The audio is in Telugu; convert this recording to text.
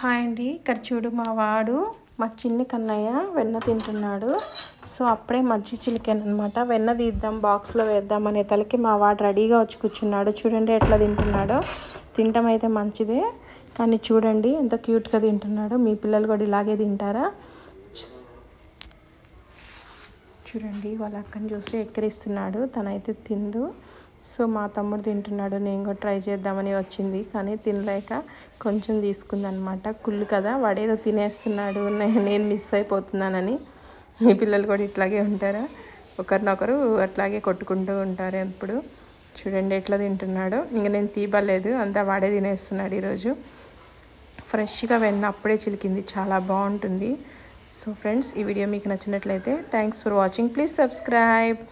హాయ్ అండి. ఇక్కడ చూడు మా చిన్ని కన్నయ్య వెన్న తింటున్నాడు. సో అప్పుడే మజ్జి చిలికాను అనమాట. వెన్న తీద్దాం బాక్స్లో వేద్దాం అనే తలకి మా వాడు రెడీగా వచ్చి కూర్చున్నాడు. చూడండి ఎట్లా తింటున్నాడో. తినటం అయితే మంచిదే, కానీ చూడండి ఎంత క్యూట్గా తింటున్నాడో. మీ పిల్లలు కూడా ఇలాగే తింటారా? చూడండి వాళ్ళ అక్కని చూసి ఎక్కిరిస్తున్నాడు. తనైతే తిందు. సో మా తమ్ముడు తింటున్నాడు. నేను కూడా ట్రై చేద్దామని వచ్చింది, కానీ తినలేక కొంచెం తీసుకుందనమాట. కుళ్ళు కదా, వాడేదో తినేస్తున్నాడు, నేను మిస్ అయిపోతున్నానని. మీ పిల్లలు కూడా ఇట్లాగే ఉంటారా? ఒకరినొకరు అట్లాగే కొట్టుకుంటూ ఉంటారు ఎప్పుడు. చూడండి ఎట్లా తింటున్నాడో. ఇంక నేను తీయలేదు, అంతా వాడే తినేస్తున్నాడు. ఈరోజు ఫ్రెష్గా వెన్న అప్పుడే చిలికింది, చాలా బాగుంటుంది. సో ఫ్రెండ్స్, ఈ వీడియో మీకు నచ్చినట్లయితే thanks for watching. Please subscribe.